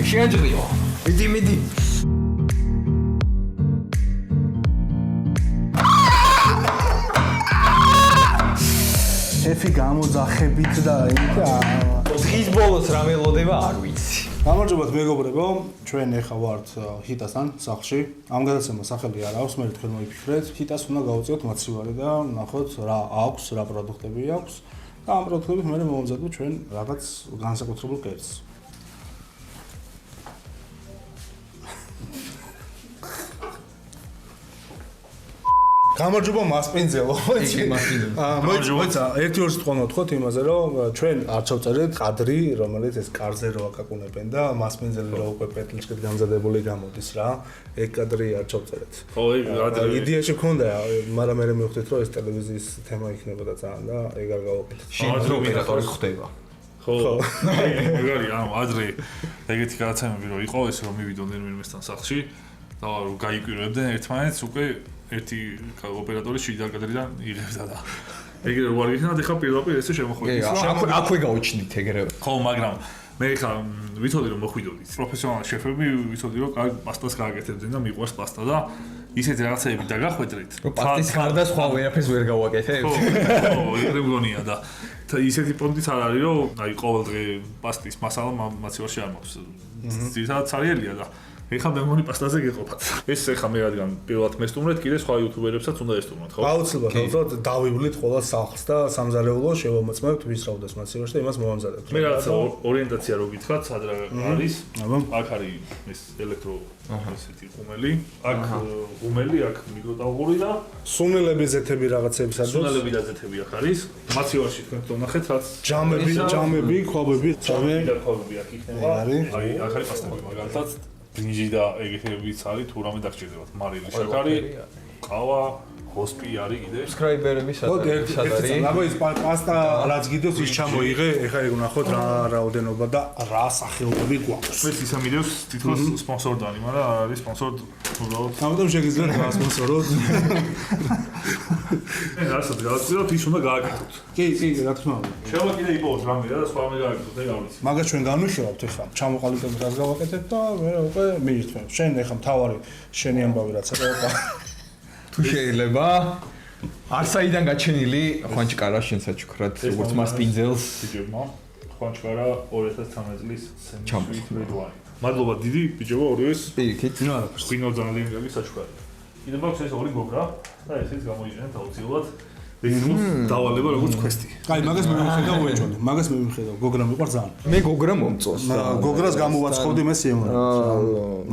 შეაჯღიო. მიდი. შეფი გამოძახებით და დღის ბოლოს რა მელოდება არ ვიცი. გამარჯობათ მეგობრებო, ჩვენ ახლა ვართ ჰიტასთან სახლში. ამ გადაცემას სახელი არ აქვს, მე თქვენ მოიფიქრეთ, ჰიტას უნდა გავუწიოთ მაცივარი და ნახოთ რა აქვს, რა პროდუქტები აქვს და ამ პროდუქტებით მე მოვამზადოთ ჩვენ რაღაც განსაკუთრებულ კერძს. გამარჯობა მასპინძელო. მოიცა ერთი-ორი სიტყვა მოვთხოვთ იმაზე, რომ ჩვენ არ ჩავწერეთ კადრი, რომელიც ეს კარზე რო აკაკუნებენ და მასპინძელი რო უკვე პეტლიჩკით გამზადებული გამოდის რა. ეგ კადრი არ ჩავწერეთ. ხო, ეგ იდეაში მქონდა, მაგრამ მე მივხვდით, რომ ეს ტელევიზიის თემა იქნებოდა ძალიან და ეგ არ გავაკეთე. შენ ოპერატორი ხდება. ხო. მაგარი, ანუ ადრე ეგეთი გადაცემები რო იყო, ეს რომ მივიდოდნენ ვინმესთან სახლში და რომ გაიკვირვებდნენ ერთმანეთს უკვე ერთი ოპერატორი შიდა კადრიდან იღებდა და ეგრე რო არ გიქნათ ეხა პირდაპირ ესე შემოხვედით. აქვე გაუჩნდით ეგრე. ხო, მაგრამ მე ეხა ვიცოდი რომ მოხვიდოდით. პროფესიონალი შეფები ვიცოდი რომ კარგ პასტას გააკეთებდნენ და მიყვარს პასტა და ისეთი რაღაცეები დაგახვედრით. პასტის გარდა სხვა ვერაფერს ვერ გავაკეთებ. ხო, ეგრე მგონია და ისეთი პონტიც არ არის რომ აი ყოველ დღე პასტის მასალა მაცივარში არ მაქვს. ძირითადად ცარიელია და ეხლა მე მგონი პასტაზე გეყოფათ. ეს ეხლა მე რადგან პირველად მესტუმრეთ, კიდე სხვა იუთუბერებსაც უნდა ესტუმროთ, ხო? აუცილებლად დავივლით ყველა სახლს და სამზარეულო შევამოწმებთ ვის რავდეს მაცივარში და იმას მოვამზადებთ. მე რაღაც ორიენტაცია რო გითხრათ, სად რა არის? აქ არის ეს ელექტრო ესეთი ყუმელი, აქ ყუმელი, აქ მიკროტალღური და სუნელები ზეთები რაღაცების ადრეს. სუნელები და ზეთები აქ არის. მაცივარში თქვენ თვითონახეთ რაც ჯამები, ქვაბები, ქვაბები აქ იქნება. აი, აქ არის პასტები მაგალითად. ბრინჯი და ეგეთებიც არის, თუ რამე დაგჭირდებათ. მარილი, შაქარი, ყავა, ჰოსპი არის კიდე. სკრაიბერების სად არის? აბა ის პასტა რაც გიდოს ის ჩამოიღე, ეხლა ეგ ნახოთ რა რაოდენობა და რა სახეობები გვაქვს. ეს ისამიდევს თითქოს სპონსორდანი, მაგრამ არ არის სპონსორ უბრალოდ. ამიტომ შეგიძლიათ გასპონსოროთ. ეს რასაც გავაცდილოთ, ის უნდა გააკეთოთ. კი, რა თქმა უნდა. შეიძლება კიდე იპოვოთ რამე და სხვა რამე გააკეთოთ, ეგ არ ვიცი. მაგას ჩვენ განვიხილავთ ეხლა. ჩამოყალიბებით რაც გავაკეთებთ და მე უკვე მიირთმევ. შენ ეხლა მთავარი შენი ამბავი რაც აკეთებ. თუ შეიძლება არსაიდან გაჩენილი ხვანჭკარა შენსაჩუქრად როგორც მასპინძელს ბიჭებმა ხვანჭკარა 2013 წლის სემისტრიდვარი. მადლობა დიდი ბიჭებო ორივეს. პირიქით. ხვინო ძალიან კარგი საჩუქარი. კიდევ მაქვს ეს ორი გოგრა და ესეც გამოიჭრეთ აუცილებლად. ეს დავალება როგორც კვესტი. აი მაგას მე მივხედავ უეჭველი. მაგას მე მივხედავ. გოგრა მიყვარს ძალიან. მე გოგრა მომწონს. გოგრას გამოვაცხობდი მე სიემონი.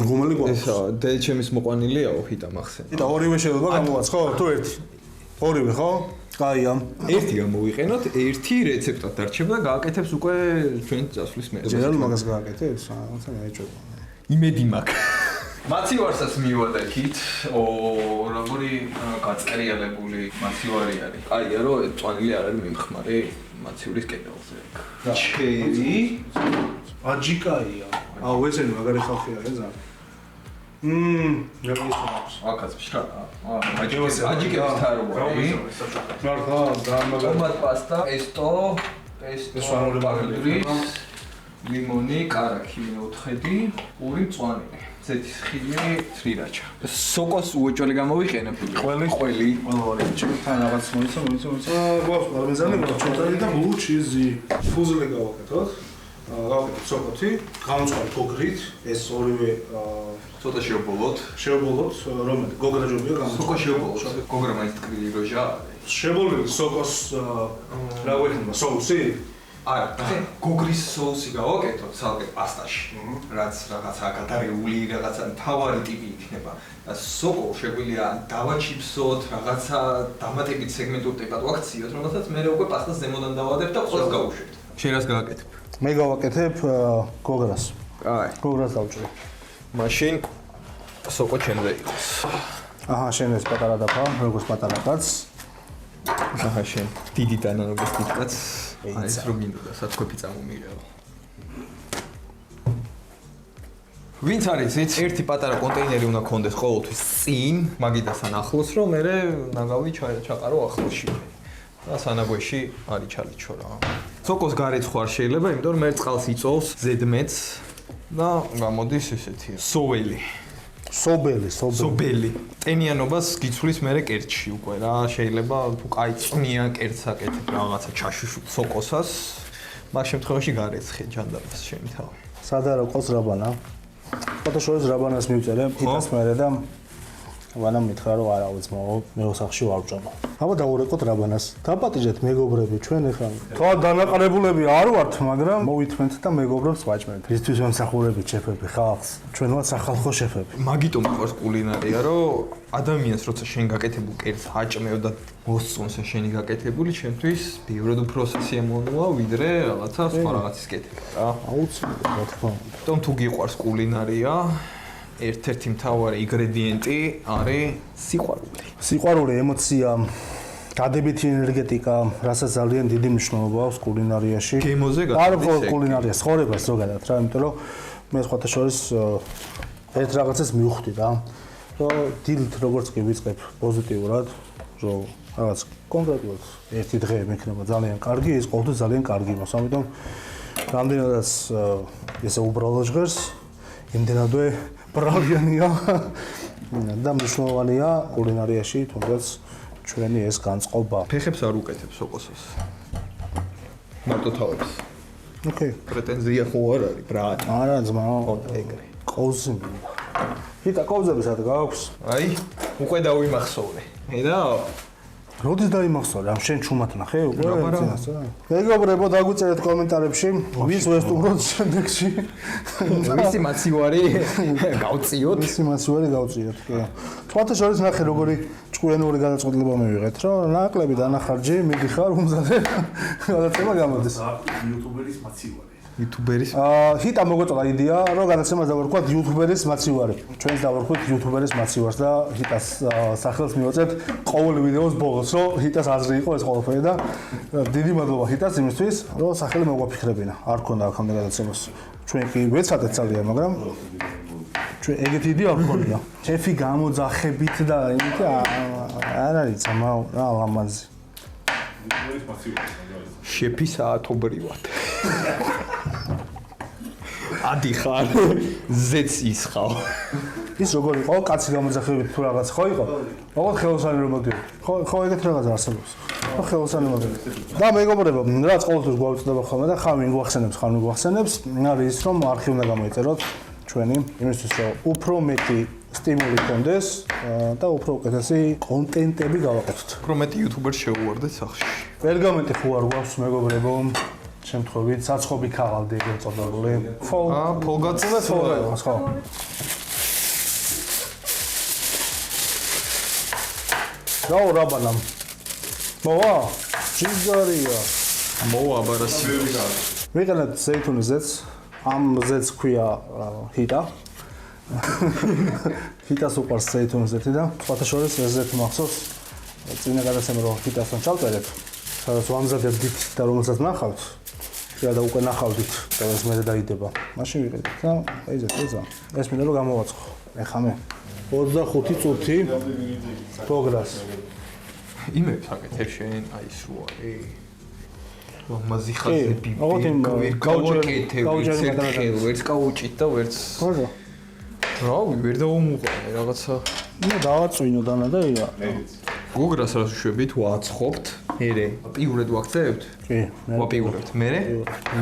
ღუმელი გვაქვს. ესა დედჩემის მოყვანილიაო ჰიტა მახსენე. და ორივე შეიძლება გამოვაცხო თუ ერთი. ორივე ხო? კაია. ერთი გამოვიყენოთ, ერთი რეცეპტად დარჩება და გააკეთებს უკვე ჩვენ წასვლის მერე. ჯერ მაგას გააკეთებს? რაღაცა მეეჭვება. იმედი მაქვს. მაცივარსაც მივადექით, როგორი გაწყერიალებული მაცივარი არის. კაია რომ წვანილი არ არის მიმხმარე მაცივრის კედელზე. ჩერი, აჯიკაია. აუ ესენი მაგარი ხალხი არის ძალიან. გაგიცხადებს. აკაც ფშკარა. აჯიკების თაროარი. მართლა ძალიან მაგარი. ტომატ პასტა, პესტო, ბაგდრის, ლიმონი, კარაქი მეოთხედი, ორი მწვანე. ზეთის ხილი, თრირაჩა. სოკოს უეჭველი გამოვიყენებ. ყველი. თან რაღაც მოიცა. გვაქვს პარმეზანი, ჩოთარი და ბლუ ჩიზი. ფუზლი გავაკეთოთ. გავაკეთოთ სოკოთი, გამომწვარი გოგრით, ეს ორივე ცოტა შევბოლოთ. რომელი გოგრა ჯობია გამომწვარი. სოკო შევბოლოთ. გოგრა მაინც ტკბილი როჟა. შებოლილი სოკოს რა ვეხება соуსი? არა, გოგრის соуსი გავაკეთოთ ცალკე პასტაში. რაც რაღაცა გადარეული, რაღაცა თავარი ტიპი იქნება. და სოკო შეგვიძლია დავაჩიფსოთ, რაღაცა დამატებით სეგმენტურ ტიპად ვაქციოთ, რომელსაც მე უკვე პასტას ზემოდან დავადებ და ყველს გავუშვებთ. შენ რას გააკეთებ? მე გავაკეთებ გოგრას. აი, გოგრას დავჭრე. მაშინ სოკო ჩემზე იყოს. აჰა, შენ ეს პატარა დაფა, როგორც პატარა კაც. აჰა, შენ დიდი დანაობის დიდი კაც. აი, ეს რო მინდოდა სათქვეფი წამომიღეო. ვინც არის იცით, ერთი პატარა კონტეინერი უნდა გქონდეს ყოველთვის წინ, მაგიდასთან ახლოს, რომ მე ნაგავი ჩაყარო ახლოსში. და სანაგვეში არის ჩალიჩო რა. სოკოს გარეცხვა არ შეიძლება, იმიტომ რომ მე წყალს იწოვს ზედმეტს და გამოდის ესეთი სობელი. ტენიანობას გიცვლის მერე კერჩი უკვე რა, შეიძლება თუ კაი წვნიან კერცს აკეთებ რაღაცა ჩაშუშულ სოკოსას, მაგ შემთხვევაში გარეცხე ჯანდაბას შენი თავი. სადარო ყოს რაბანა. ფოტოშოპის რაბანას მივწერე, ფიტას მერე და ვანამ მითხრა რომ არა უძმაო, მე ოსახში ვარჭამო. აბა დაურეკოთ რაბანას. დაპატიჟეთ მეგობრები, ჩვენ ახლა თქვა დანაყარებულები არ ვართ, მაგრამ მოვითმენთ და მეგობრებს ვაჭმენთ. ისთვის მომსახურებით შეფები ხალხს, ჩვენ ვართ სახალხო შეფები. მაგიტომ მიყვარს კულინარია, რომ ადამიანს როცა შენ გაკეთებულ კერძს აჭმევ და მოსწონს შენი გაკეთებული, ჩემთვის ბევრად უფრო სასიამოვნოა, ვიდრე რაღაცა სხვა რაღაცის კეთება რა. აუცილებლად რა თქმა უნდა. თუმ თუ გიყვარს კულინარია, ერთ-ერთი მთავარი ინგრედიენტი არის სიყვარული. სიყვარული, ემოცია, გადებითი ენერგეტიკა, რასაც ძალიან დიდი მნიშვნელობა აქვს კულინარიაში. გემოზე არ მხოლოდ კულინარიას, ცხოვრებას ზოგადად რა, იმიტომ რომ მე სხვათა შორის ერთ რაღაცას მივხვდი რა. რომ დილით როგორც კი ვიწყებ პოზიტიურად, რომ რაღაც კონკრეტულად ერთი დღე მექნება ძალიან კარგი, ის ყოველთვის ძალიან კარგი მაქვს. ამიტომ რამდენადაც ესე უბრალო ჟღერს, იმდენადვე ბრავიანია და მნიშვნელოვანია კულინარიაში, თუნდაც ჩვენი ეს განწყობა. ფეხებს არ უკეთებს სოკოსას. მარტო თავებს. ოკეი. პრეტენზია ხო არ არის, ბრატ. არა ძმაო. ეგრე. ყოვზი მინდა. ხიტა ყოვზები სად გაქვს? აი, უკვე დავიმახსოვრე. ხედა? როდის დაიმახსოვრე? ამ შენ ჩუმად ნახე უკვე წინას რა. მეგობრებო, დაგვიწერეთ კომენტარებში, ვის ვესტუმროთ შემდეგში. ვისი მაცივარი გავწიოთ? ვისი მაცივარი გავწიოთ, კი. სხვათა შორის ნახე როგორი ჭკვიანური გადაწყვეტილება მივიღეთ, რომ ნაკლები დანახარჯი მიდიხარ უმზადე. გადაცემა გამოდის. იუთუბერის მაცივარი. იუთუბერის ჰიტა მოგეწოდა იდეა, რომ გადაცემას დავარქვათ იუთუბერის მაცივარი. ჩვენს დავარქვით იუთუბერის მაცივარს და ჰიტას სახელს მივაწევთ ყოველ ვიდეოს ბოლოს, რომ ჰიტას აზრი იყო ეს ყველაფერი და დიდი მადლობა ჰიტას იმისთვის, რომ სახელი მოგვაფიქრებინა. არ ქონდა აქამდე გადაცემას. ჩვენ კი ვეცადეთ ძალიან, მაგრამ ჩვენ ეგეთი იდეა არ ქონია. შეფი გამოძახებით და იმით არ არის ძმაო, რა ლამაზი. იუთუბერის მაცივარი. შეფი საათობრივად. ადიხარ ზეც ისხავ. ის როგორ იყო? კაცი გამოძახებით თუ რაღაც ხო იყო? ოღონდ ხელოსანი რომ მოდიოდა. ხო ეგეთ რაღაც არსებობს. ხო ხელოსანი მოდიოდა. და მეგობრებო, რაც ყოველთვის გვაუწყდება ხოლმე და ხან მიგვახსენებს, არის ის რომ არქივი უნდა გამოიწეროთ ჩვენი, იმისთვის რომ უფრო მეტი სტიმული კონდეს და უფრო უკეთესი კონტენტები გავაკეთოთ. უფრო მეტი იუთუბერს შეუვარდეთ სახში. პერგამენტი ხო არ გვაქვს მეგობრებო? შემთხვევით საცხობი ქაღალდი ეგრეთ წოდებული. ფოლგაცს ხო. რაო რაბანამ. მოვა? ჯიგარია. მოვა ბარასი. ვიყენებ ზეითუნის ზეთს. ამ ზეთს ქვია ჰიტა. ჰიტას უყვარს ზეითუნის ზეთი და სხვათა შორის ეს ზეთი მახსოვს. წინა გადაცემა რომ ჰიტასთან ჩავწერეთ, სადაც ვამზადებდით და რომელსაც ნახავთ. და უკვე ნახავდით და ეს მე დაიდება. მაშინ ვიყიდით და ეძა. ეს მინდა რომ გამოვაცხო. ეხა მე 25 წუთი პროგრას. იმებს აკეთებ შენ, აი სულ არის. ლამაზი ხაზები. ვერც გაუჭით და ვერც. ხო. რავი, ვერ დავუმუყარე რაღაცა. ნუ დავაწვინო დანა და ია. გოგრას რას უშვებით, ვაცხობთ. მერე პიურად ვაქცევთ? კი, ვაპიურებთ. მერე?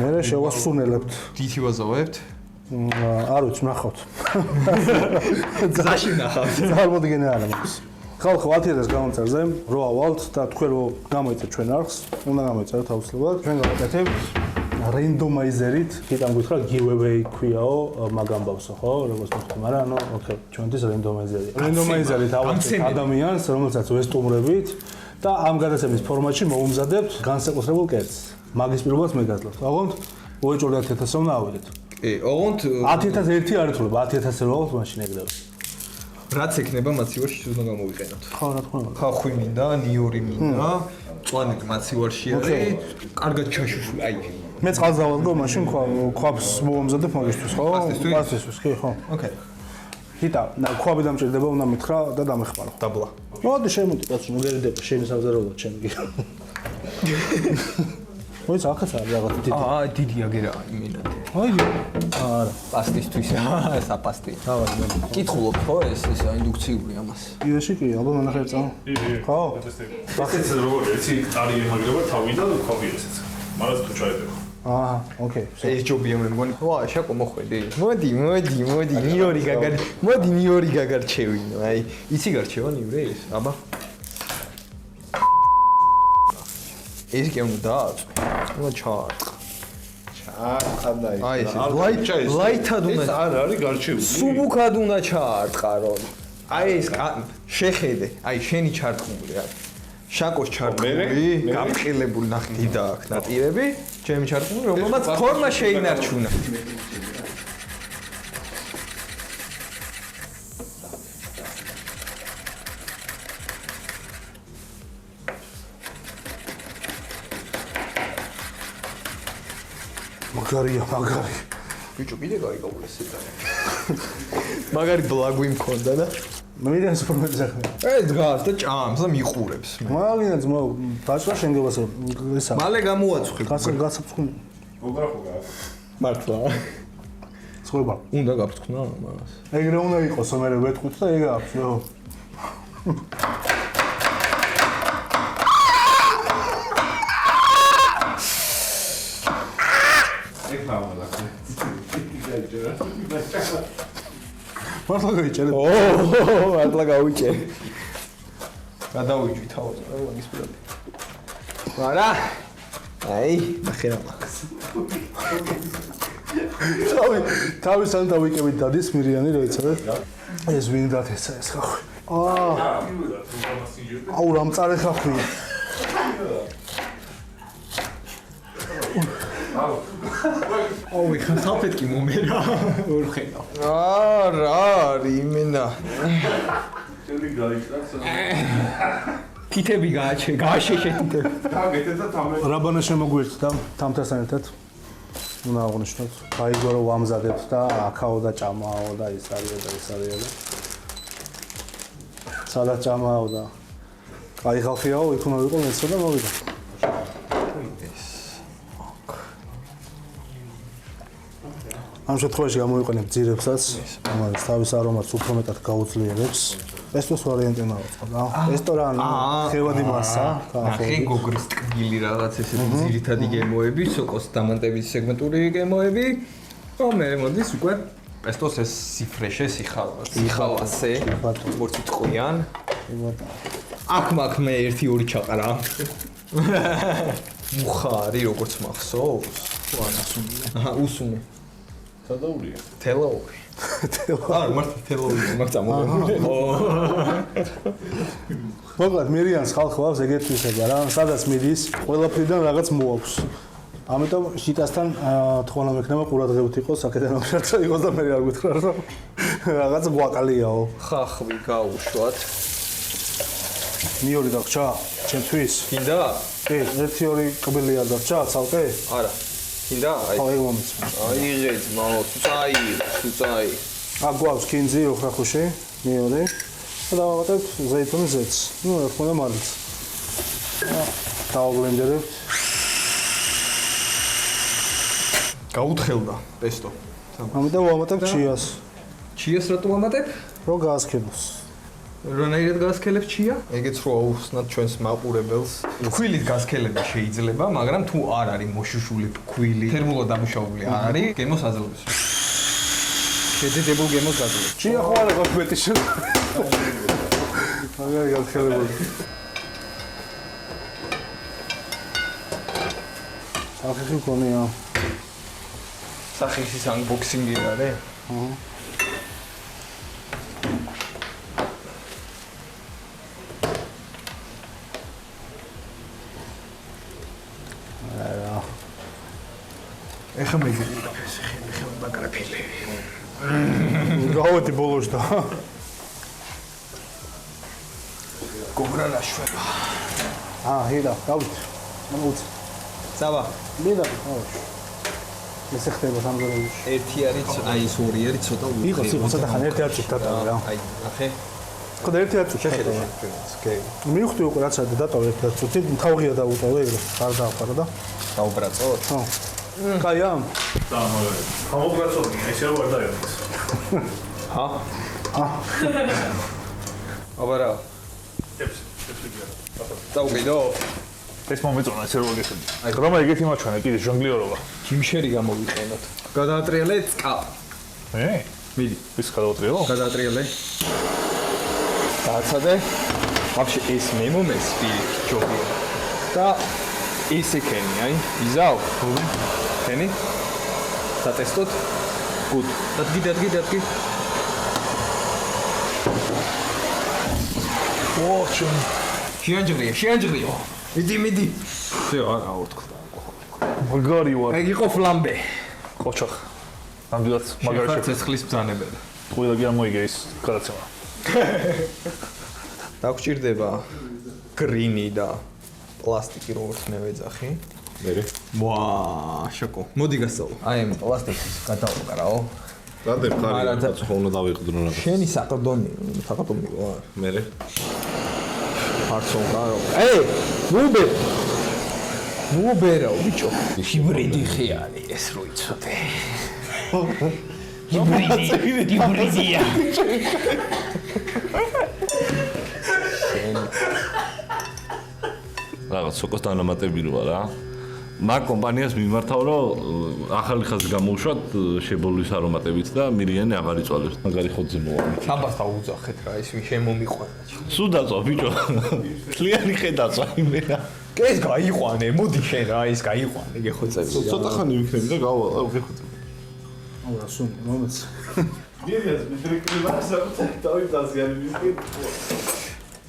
მერე შევასუნელებთ. დითი ვაზავებთ? არ ვიცი, ნახავთ. ზაში ნახავთ. წარმოდგენა არა მაქვს. ხალხო 1000-ს გამომწერზე რო ავალთ და თქვენ რო გამოიწევთ ჩვენ არხს, უნდა გამოიწეროთ აუცილებლად. ჩვენ გავაკეთებთ რენდომაიზერით, ხიდან გითხრა giveaway ქვიაო, მაგ ამბავსო, ხო? როგორც მოხდა, მაგრამ ანუ ოკეი, ჩვენთვის რენდომაიზერი. რენდომაიზერით ავაწყებთ ადამიანს, რომელსაც ვესტუმრებით და ამ გადაცემის ფორმატში მოუმზადებთ განსაკუთრებულ კერძს. მაგის პირობას მე გაძლევთ. ოღონდ უეჭვდათ 1000-ს უნდა ავიდეთ. კი, ოღონდ 10001 არ ითვლება, 10000 რო ავთ მაშინ ეგრევე. რაც ექნება მაცივარში უნდა გამოვიყენოთ. ხო, რა თქმა უნდა. ხახვი მინდა, ნიური მინდა, წვანი მაცივარში არის, კარგად ჩაშუშული, აი. მე წყალს დავადგო, მაშინ ქვაბს მოუმზადებ მაგისთვის, ხო? პასტისთვის, კი, ხო. ოკეი. ჰიტა, ქვაბი დამჭირდება, უნდა მითხრა და დამეხმარო. დაბლა. მოდი შემოდი, კაცო, ნუ გერიდება, შენი სამზარეულო ჩემი. მოიცა, ახაც არის რაღაც დიდი. დიდი აგერა იმინათი. აი არა პასტისთვის საპასტი. დავაი კითხულობ ხო ეს ინდუქციური ამას? იეში კი ალბათ მონახე წავა ხო ესეც როგორ ერთი არი ემაგრება თავიდან ქობი ესეც მაგრამ თუ ჩაედება აჰა ოკეი ეს ჯობია მე მგონი. ვა შაკო მოხვედი. მოდი ნიორი გაგარჩევინო. აი იცი გარჩევა ნივრე ეს? აბა ეს კი უნდა დააწვე. უნდა ჩაარტყა. აი ეს ლაითად უნდა. ეს არ არის გარჩეული. სუბუქად უნდა ჩაარტყა რომ. აი ეს შეხედე. აი შენი ჩარტყმული არის. შაკოს ჩარტყმული, გამყილებული ნახტი და აქ ნატირები, ჩემი ჩარტყმული, რომელმაც ფორმა შეინარჩუნა. მაგარია მაგარი ბიჭო კიდე გაიგაულეს ეს. მაგარი ბლაგვი მქონდა და მიდან სუპერმარკეტზე ხარ ეს დგას და ჭამს და მიყურებს. მალინაც დაჭრა შენგებას ესა მალე გამოაცხი. გასაფრთხო მოგრახო მართლა. ცხოვრება უნდა გაფრთხნა მას. ეგრე უნდა იყოს მე ვეთქვით და ეგ აქვს ხო მართლა გაიჭერე მართლა გავიჭერე. გადავიჯვი თავს რა მაგის პირად. არა. აი, ნახე რა მაგას. თავის ან დავიკევით დადის მირიანი რა იცოდეთ ეს ვინ დათესა ეს ხახვი აუ რამწარე ხახვი აუ ხალხეთ კი მომერა ვერ ხედავ. რა არის იმენა. თითები გააშეშე თითები. რაბანა შემოგვიერთდა თამთასთან ერთად უნდა აღნიშნოთ გაიგო რომ ვამზადებთ და აქაო და ჭამაო და ის არისო და ის არისო სადა ჭამაო და აი ხალხიაო იქ უნდა ვიყო მეცო და მოვიდა ამ შემთხვევაში გამოვიყენებ ძირებსაც რომელიც თავის არომატს უფრო მეტად გაუძლიერებს ესტოს ვარიანტი მაქვს რა რესტორანი ხევადი მასა ნახე გოგრის ტკბილი რაღაც ესეთი ძირითადი გემოები სოკოს დამანტების სეგმენტური გემოები მე მოდის უკვე პესტოს ეს სიფრეშე სიხალასე როგორც იტყვიან აქ მაქვს მე 1-2 ჩაყარა მუხარი როგორც მახსოვს აჰა უსუნე სადაურია თელაური არ მარტო თელაური მაგ წამოვიდა მოკლედ მერიანს ხალხი ვავს ეგეთისება რა სადაც მიდის ყველაფრიდან რაღაც მოაქვს ამიტომ შიტასთან თხოვნა მექნება ყურადღებით იყოს აქედან აღშარცა იყოს და მე არ გითხრა რომ რაღაც გვაყალიაო ხახვი გაუშვათ ნიორი დაგჭა ჩემთვის კიდა კი 1-2 კბილი არ დაგჭა ცალკე არა კიდა აი მომიც აიღეთ მაო წაი აქ გვაქვს კინძი ოხრახუში ნიორი და დავავატებთ ზეითუნზეც ნუ რა თქმა უნდა მარილს დავაბლენდერებთ გაუთხელდა პესტო ამიტომ ვამატებ ჩიას ჩიას რატო ვამატებ რო გაასქებოს რანაირად გასქელებ ჩია? ეგეც რო აუხსნათ ჩვენს მაყურებელს. ფქვილით გასქელება შეიძლება, მაგრამ თუ არ არის მოშუშული ფქვილი, თერმულად დამუშავებული არ არის, გემოს აძლევს. შეძედებულ გემოს აძლევს. ჩია ხო არა გასმეტი შენ. მაგარი გასქელებოდი. სახელი მქონია. სახის unboxing-ი არის? აჰა. ეხა მეგრილი ხე ბაკრაფილი. გავოდი ბოლოს და. გოგრა ნაშვება. ჰიდა, გავით. მოუც. წავა. მიდა, ხო. ეს ხდება სამგოროში. ერთი არის, აი ეს ორი არის ცოტა უხე. იყო ცოტა ხან ერთი არ წითად რა. აი, ნახე. ხო და ერთი არ წითად. შეხედე. ოკეი. მივხვდი უკვე რაც არის დატოვე ერთი წუთი, თავღია დაუტოვე ეგრე. არ დააფარა და დაუბრაწოთ. ხო. კაია? და მაგარი. ხამოგრაცობია, ესე არ დაიწყოს. ჰა? აბა რა? ტეპს გია. დაუყიდო? ეს მომეწონა ესე როგორ გეხედი. აი რომ ეგეთი მაჩვენე კიდე ჟონგლიორობა. ჯიმშერი გამოვიყენოთ. გადაატრიალე წკა. მიდი. ის გადაუტრიალო? გადაატრიალე. დააცადე. ვაფშე ეს მე მომესპი ჯობია. და ესე ქენი, აი, იზავ. ქენი? დატესტოთ. გუდ. დადგი. ოჩენ. შეანჯრიო. მიდი. всё, არა უთქვა. მაგარი ვარ. ეგ იყო ფლამბე. ყოჩახ. ამდენად მაგარი ცეცხლის ბრძანებელი. ყველგი ამოიგე ის გადაცემა. დაგჭირდება გრინი და პლასტიკი როგორც მე ვეძახი. მერე. ვა, შოკო. მოდი გასწავლო. აი ამ პლასტიკის გადავუკრაო. გადებ ხარი რაც ხოლმე დავიყდრო რა. შენი საყრდონი ვარ. მერე. არცონ გარო. მუბერაო ბიჭო. ჰიბრიდი ხიარი ეს რო იცოდე. ჰიბრიდია. რაღაც სოკოს დანამატები როა რა. მაგ კომპანიას მიმართავ რომ ახალი ხაზი გამოუშვათ შებოლის არომატებით და მილიონი აღარ იწვალებს. მაგარი ხოძე მოვა. შაბას დაუძახეთ რა ის შემომიყვანა. სულ დაწვა ბიჭო. თლიანი ხედაწვა იმენა. ეს გაიყვანე, მოდი შენ რა ის გაიყვანე, გეხოცები. ცოტა ხანი ვიქნები და გავალ გეხოცები. აუ სულ მომეც. მიერეს მიდრეკრივა საკუთარ დავიწაზიანი მისკენ.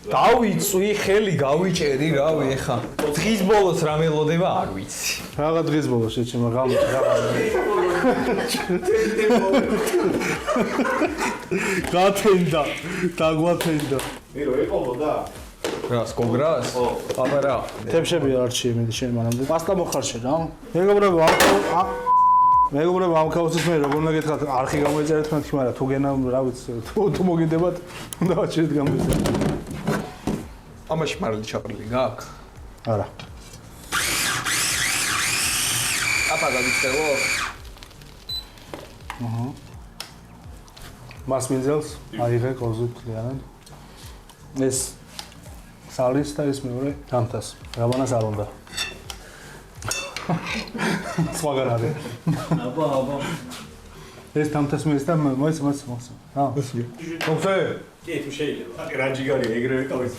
დავიწვი, ხელი გავიჭერი, რავი, ეხა. დღის ბოლოს რა მელოდება, არ ვიცი. რაღა დღის ბოლოს შეჩემ რაღაც. გათენდა, დაგვათენდა. მე რო ეყოლოდა? რა, სკოგრას? აბა რა. თებშები არჩი იმედი შენ მანამდე. პასტა მოხარშე რა. მეგობრებო, ამ ქაოსის მე როგორ უნდა გითხრათ, არხი გამოიწერეთ მეთქი, მაგრამ თუ გენა, რა ვიცი, თუ მოგინდებათ, უნდა ვაჩერეთ გამოიწერეთ. ამაში მარილი ჩაყრილი გაქვს? არა. აბა გავიწერო. მას მინძელს აიღე კოზუ კლიანად. ეს სალის და ეს მეორე დამთას. რაბანას არ უნდა. სხვაგან არის. აბა. ეს დამთას მის და მოიცა. რა? ხოხე? კი, თუ შეიძლება. რა ჯიგარი ეგრევე ყავს.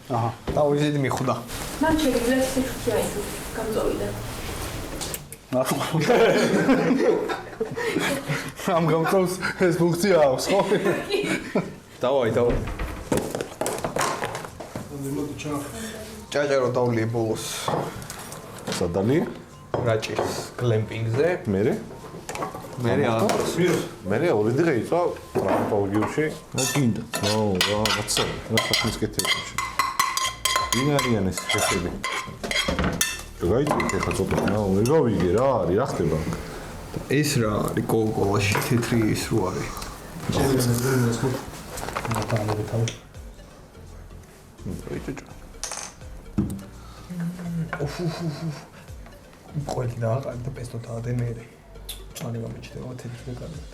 აჰა. დავიზედი მიხვდა. მან შეიძლება სიცხე აიძო გამწოვიდა. ამ გამწოვს ეს ფუნქცია აქვს, ხო? დავაი. ჭაჭარო დავლიე ბოლოს. სადალი? რაჭის გლემპინგზე. მერე? მერე ორი დღე იწვა ტრამპოლგიუში. რა გინდა? რაღაცა. რა საქმის კეთებაში. ვინ არიან ეს შეფები? გაიწვით ხა ცოტა. მე გავიგე რა არის, რა ხდება? ეს რა არის კოკოლაში თეთრი ის რო არის. ყველი დააყარე და პესტო დაადე მერე. წვანი გამიჩნდება თეთრი კარგად.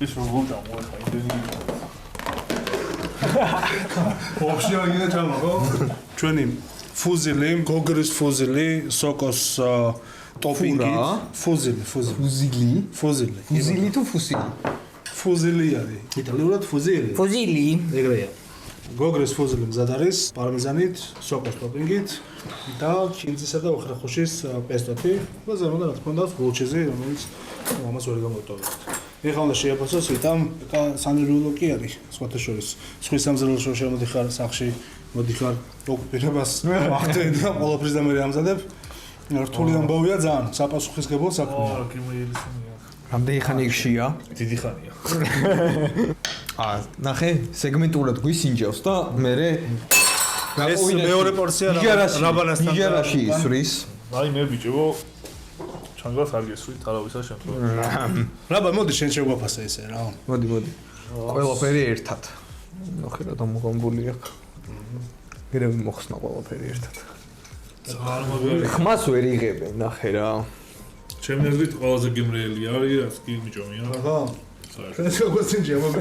ის როგორ გამოიხა იმდენი. ვაფშე აგინე ჩალმა ხო? ჩვენი ფუზილი, გოგრის ფუზილი, სოკოს ტოპინგი. ფუზილი. ფუზილი თუ ფუსილი? ფუზილი არის. იტალიურად ფუზილი. ფუზილი. ეგრეა. გოგრის ფუზილი მზად არის პარმეზანით, სოკოს ტოპინგით და ჩინძისა და ოხრახუშის პესტოთი. და ზემოდან რა თქმა უნდა ბულჩიზი, რომელიც ამას ვერ გამოვტოვებთ. ეხლა უნდა შეაფასოს იტამ და სანერვიულო კი არის სხვათა შორის. სხვის სამზარეულოში შემოდიხარ სახში, მოდიხარ ოკუპირებას ვახტენ და ყველაფრის და მე ამზადებ. რთული ამბავია ძალიან, საპასუხისგებლო საქმეა. კი მოიელისმია. რამდენი ხანი გშია? დიდი ხანია. ნახე, სეგმენტურად გვისინჯავს და მე ეს მეორე პორცია რაბანასთან. ნიჟერაში ისვრის. აი მე ბიჭო ჩანგრას არ გესვით არავისა შემთხვევაში. რაბა მოდი შენ შეგვაფასე ესე რა. მოდი. ყველაფერი ერთად. ნახე რა დამოღამებული აქ. გერები მოხსნა ყველაფერი ერთად. არ მაგარი. ხმას ვერ იღებენ, ნახე რა. ჩემი აზრით ყველაზე გემრიელი არის, რაც კი მიჭომია. ხო. შენ შეგვეცინჯი ამბობ.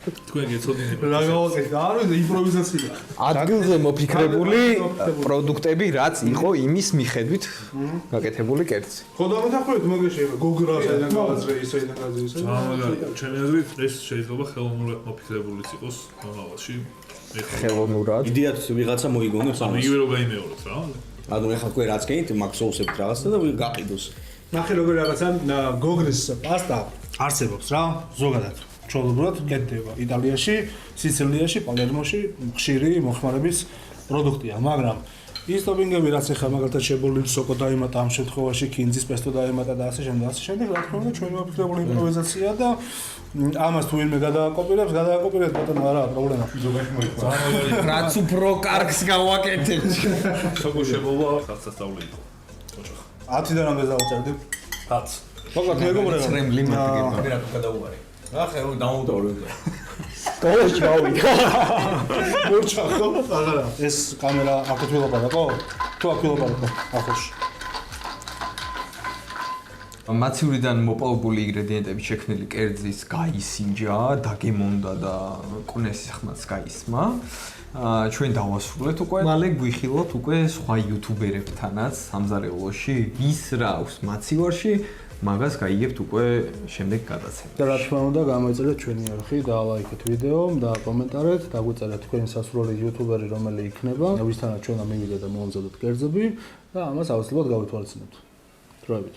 თქვენ გეცოდინებთ. რა გავაკეთე? არ ვიცი იმპროვიზაცია. ადგილზე მოფიქრებული პროდუქტები, რაც იყო იმის მიხედვით გაკეთებული კერძი. ხო დამეთახმებით მოგეშევა გოგრა საიდან გავაძრე ისეიდან გაძიესე. მაგარი, ჩემი აზრით ეს შეიძლება ხელოვნურად მოფიქრებულიც იყოს მომავალში. ხელოვნურად. იდეაც ვიღაცა მოიგონებს ანუ ამას. იგივე რო გაიმეოროთ რა. ანუ ეხლა თქვენ რაც გეით, მაგ სოუსებთ რაღაცა და გაყიდოს. ნახე როგორ რაღაცა გოგრის პასტა არსებობს რა, ზოგადად. ჩოლობრად კეთდება იტალიაში, სიცილიაში, პალერმოში ხშირი მოხმარების პროდუქტია, მაგრამ ის ტოპინგები რაც ახლა მაგალითად შებოლილი სოკო დაიმატა ამ შემთხვევაში კინძის პესტო დაიმატა და ასე შემდეგ, ასე შემდეგ, რა თქმა უნდა, ჩვენი მოფიქრებული იმპროვიზაცია და ამას თუ ვინმე გადააკოპირებს, ბატონო, არაა პრობლემა. ზოგადად მოიყვება. რაც უფრო კარგს გავაკეთებ. სოკო შებოლვა ხალხსასწაული იყო. ოჯახ. 10-დან რამდენი დავწერდი? 10. მოკლედ მეგობრებო, ცრემლი მარტივი. რატო გადაუვარე? ახლა რომ დამოვდორო. კოლეჯი გავიდა. მორჩა ხო? აღარა. ეს კამერა აქეთ ვილაპარაკო? თუ აქ ვილაპარაკო? ახოში. მაცივრიდან მოპოვებული ინგრედიენტები შექმნილი კერძის გაისინჯა, დაგემონდა და კუნეს ხმაც გაისმა. ჩვენ დავასრულეთ უკვე. მალე გვიხილოთ უკვე სხვა იუთუბერებთანაც სამზარეულოში. ის რა აქვს მაცივარში, მაგას გაიგებთ უკვე შემდეგ გადაცემაში. და რა თქმა უნდა, გამოიწერეთ ჩვენი არხი, დაალაიქეთ ვიდეო, დააკომენტარეთ, დაგვიწერეთ თქვენი სასურველი იუთუბერი რომელი იქნება, ვისთანაც ჩვენ ამივიდეთ და მოამზადოთ კერძები და ამას აუცილებლად გავითვალისწინებთ. დროებით.